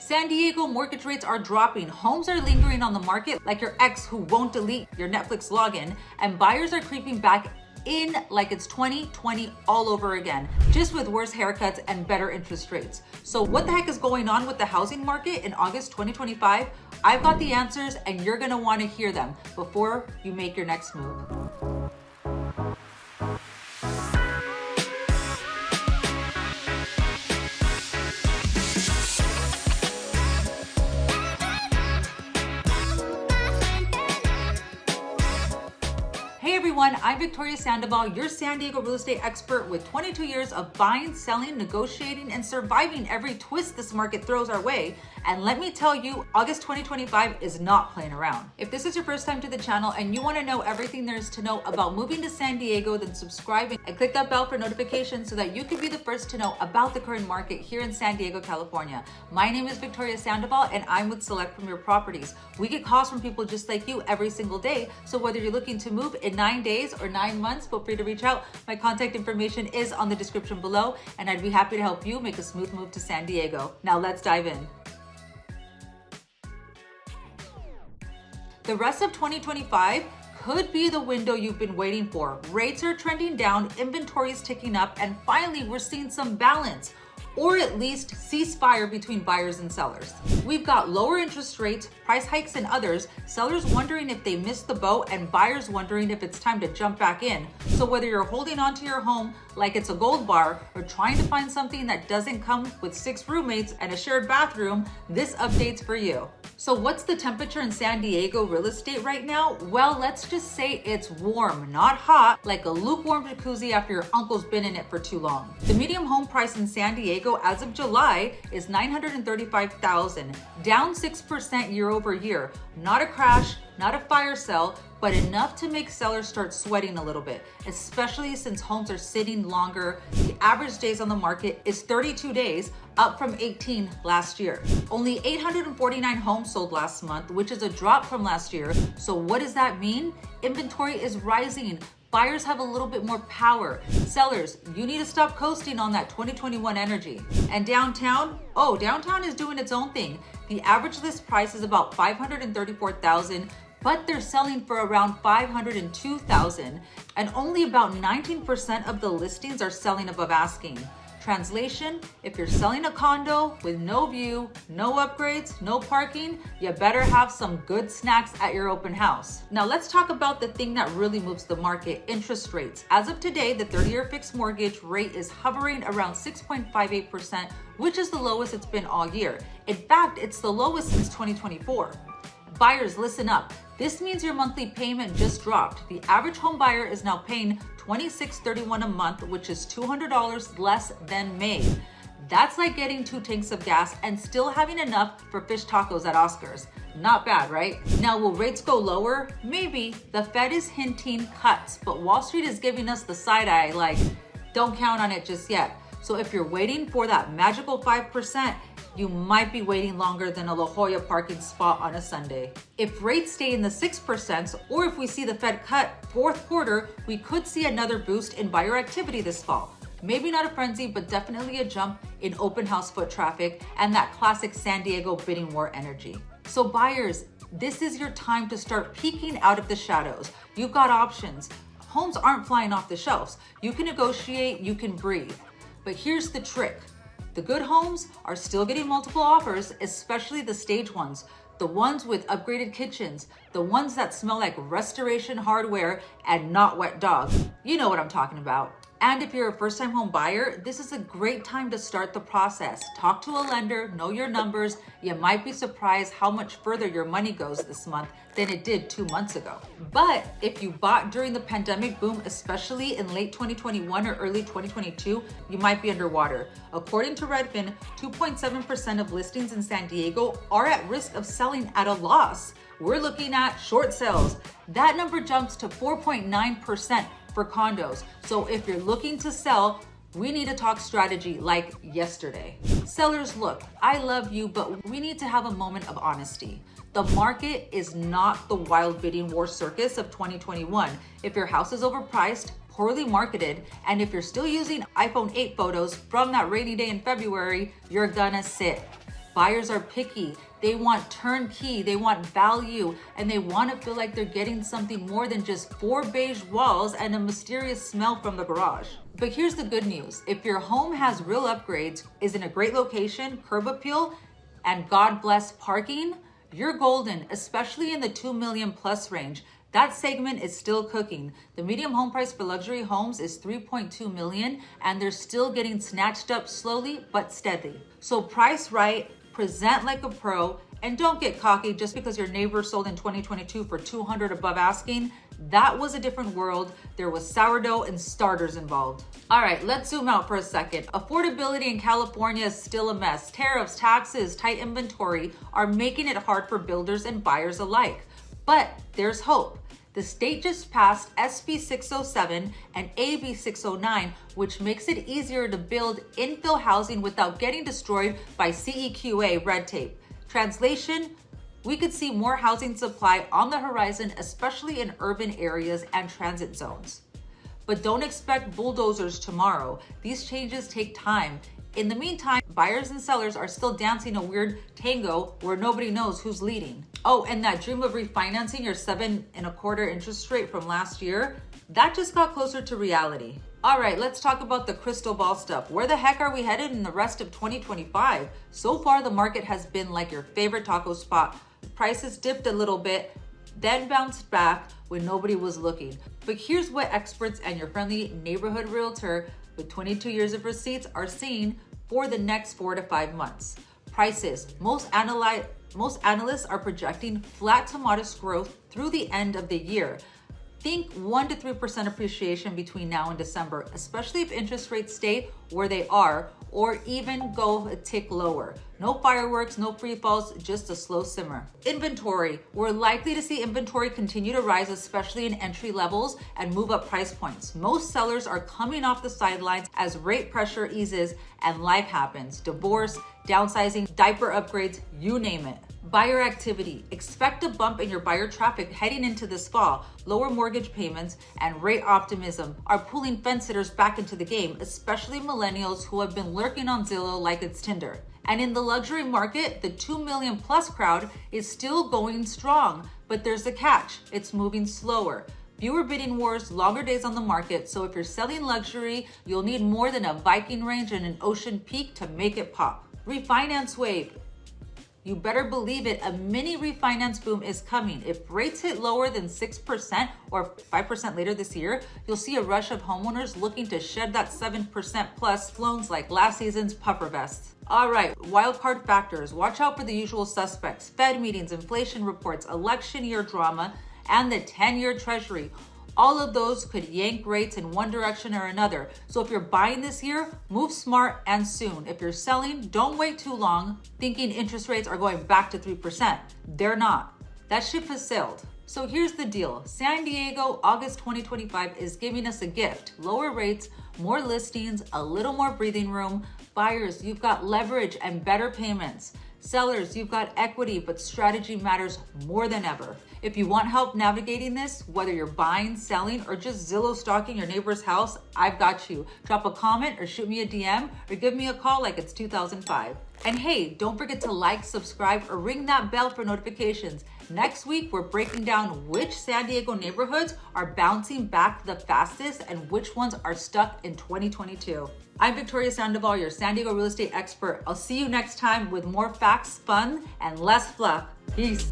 San Diego mortgage rates are dropping, homes are lingering on the market like your ex who won't delete your Netflix login, and buyers are creeping back in like it's 2020 all over again, just with worse haircuts and better interest rates. So what the heck is going on with the housing market in August 2025? I've got the answers and you're gonna wanna hear them before you make your next move. Hey everyone, I'm Victoria Sandoval, your San Diego real estate expert with 22 years of buying, selling, negotiating, and surviving every twist this market throws our way. And let me tell you, August 2025 is not playing around. If this is your first time to the channel and you want to know everything there is to know about moving to San Diego, then subscribe and click that bell for notifications so that you can be the first to know about the current market here in San Diego, California. My name is Victoria Sandoval and I'm with Select Premier Properties. We get calls from people just like you every single day. So whether you're looking to move in 9 days or 9 months, feel free to reach out. My contact information is on the description below and I'd be happy to help you make a smooth move to San Diego. Now let's dive in. The rest of 2025 could be the window you've been waiting for. Rates are trending down, inventory is ticking up, and finally we're seeing some balance, or at least ceasefire between buyers and sellers. We've got lower interest rates, price hikes and others, sellers wondering if they missed the boat, and buyers wondering if it's time to jump back in. So whether you're holding on to your home like it's a gold bar or trying to find something that doesn't come with 6 roommates and a shared bathroom, this update's for you. So what's the temperature in San Diego real estate right now? Well, let's just say it's warm, not hot, like a lukewarm jacuzzi after your uncle's been in it for too long. The median home price in San Diego as of July is $935,000, down 6% year over year. Not a crash, not a fire sale, but enough to make sellers start sweating a little bit, especially since homes are sitting longer. The average days on the market is 32 days, up from 18 last year. Only 849 homes sold last month, which is a drop from last year. So what does that mean? Inventory is rising. Buyers have a little bit more power. Sellers, you need to stop coasting on that 2021 energy. And downtown? Oh, downtown is doing its own thing. The average list price is about $534,000, but they're selling for around $502,000, and only about 19% of the listings are selling above asking. Translation, if you're selling a condo with no view, no upgrades, no parking, you better have some good snacks at your open house. Now let's talk about the thing that really moves the market, interest rates. As of today, the 30-year fixed mortgage rate is hovering around 6.58%, which is the lowest it's been all year. In fact, it's the lowest since 2024. Buyers, listen up. This means your monthly payment just dropped. The average home buyer is now paying $26.31 a month, which is $200 less than May. That's like getting 2 tanks of gas and still having enough for fish tacos at Oscar's. Not bad, right? Now, will rates go lower? Maybe. The Fed is hinting cuts, but Wall Street is giving us the side eye, like, don't count on it just yet. So if you're waiting for that magical 5%, you might be waiting longer than a La Jolla parking spot on a Sunday. If rates stay in the 6%, or if we see the Fed cut fourth quarter, we could see another boost in buyer activity this fall. Maybe not a frenzy, but definitely a jump in open house foot traffic and that classic San Diego bidding war energy. So buyers, this is your time to start peeking out of the shadows. You've got options. Homes aren't flying off the shelves. You can negotiate, you can breathe. But here's the trick. The good homes are still getting multiple offers, especially the stage ones, the ones with upgraded kitchens, the ones that smell like restoration hardware and not wet dog. You know what I'm talking about. And if you're a first-time home buyer, this is a great time to start the process. Talk to a lender, know your numbers. You might be surprised how much further your money goes this month than it did 2 months ago. But if you bought during the pandemic boom, especially in late 2021 or early 2022, you might be underwater. According to Redfin, 2.7% of listings in San Diego are at risk of selling at a loss. We're looking at short sales. That number jumps to 4.9% for condos. So if you're looking to sell, we need to talk strategy like yesterday. Sellers, look, I love you, but we need to have a moment of honesty. The market is not the wild bidding war circus of 2021. If your house is overpriced, poorly marketed, and if you're still using iPhone 8 photos from that rainy day in February, you're gonna sit. Buyers are picky. They want turnkey, they want value, and they want to feel like they're getting something more than just 4 beige walls and a mysterious smell from the garage. But here's the good news. If your home has real upgrades, is in a great location, curb appeal, and God bless parking, you're golden, especially in the 2 million plus range. That segment is still cooking. The median home price for luxury homes is 3.2 million, and they're still getting snatched up slowly but steadily. So price right, present like a pro, and don't get cocky just because your neighbor sold in 2022 for 200 above asking. That was a different world. There was sourdough and starters involved. All right, let's zoom out for a second. Affordability in California is still a mess. Tariffs, taxes, tight inventory are making it hard for builders and buyers alike. But there's hope. The state just passed SB 607 and AB 609, which makes it easier to build infill housing without getting destroyed by CEQA red tape. Translation, we could see more housing supply on the horizon, especially in urban areas and transit zones. But don't expect bulldozers tomorrow. These changes take time. In the meantime, buyers and sellers are still dancing a weird tango where nobody knows who's leading. Oh, and that dream of refinancing your 7.25% interest rate from last year, that just got closer to reality. All right, let's talk about the crystal ball stuff. Where the heck are we headed in the rest of 2025? So far, the market has been like your favorite taco spot. Prices dipped a little bit, then bounced back when nobody was looking. But here's what experts and your friendly neighborhood realtor with 22 years of receipts are seeing for the next 4 to 5 months. Prices. Most analysts are projecting flat to modest growth through the end of the year. Think 1 to 3% appreciation between now and December, especially if interest rates stay where they are or even go a tick lower. No fireworks, no free falls, just a slow simmer. Inventory. We're likely to see inventory continue to rise, especially in entry levels and move up price points. Most sellers are coming off the sidelines as rate pressure eases and life happens. Divorce, downsizing, diaper upgrades, you name it. Buyer activity. Expect a bump in your buyer traffic heading into this fall. Lower mortgage payments and rate optimism are pulling fence sitters back into the game, especially millennials who have been lurking on Zillow like it's Tinder. And in the luxury market, the 2 million plus crowd is still going strong, but there's a catch. It's moving slower. Fewer bidding wars, longer days on the market. So if you're selling luxury, you'll need more than a Viking range and an ocean peak to make it pop. Refinance wave. You better believe it, a mini refinance boom is coming. If rates hit lower than 6% or 5% later this year, you'll see a rush of homeowners looking to shed that 7% plus loans like last season's puffer vests. All right, wildcard factors. Watch out for the usual suspects: Fed meetings, inflation reports, election year drama, and the 10-year treasury. All of those could yank rates in one direction or another. So if you're buying this year, move smart and soon. If you're selling, don't wait too long thinking interest rates are going back to 3%. They're not. That ship has sailed. So here's the deal. San Diego, August 2025 is giving us a gift. Lower rates, more listings, a little more breathing room. Buyers, you've got leverage and better payments. Sellers, you've got equity, but strategy matters more than ever. If you want help navigating this, whether you're buying, selling, or just Zillow stalking your neighbor's house, I've got you. Drop a comment or shoot me a DM or give me a call like it's 2005. And hey, don't forget to like, subscribe, or ring that bell for notifications. Next week, we're breaking down which San Diego neighborhoods are bouncing back the fastest and which ones are stuck in 2022. I'm Victoria Sandoval, your San Diego real estate expert. I'll see you next time with more facts, fun, and less fluff. Peace.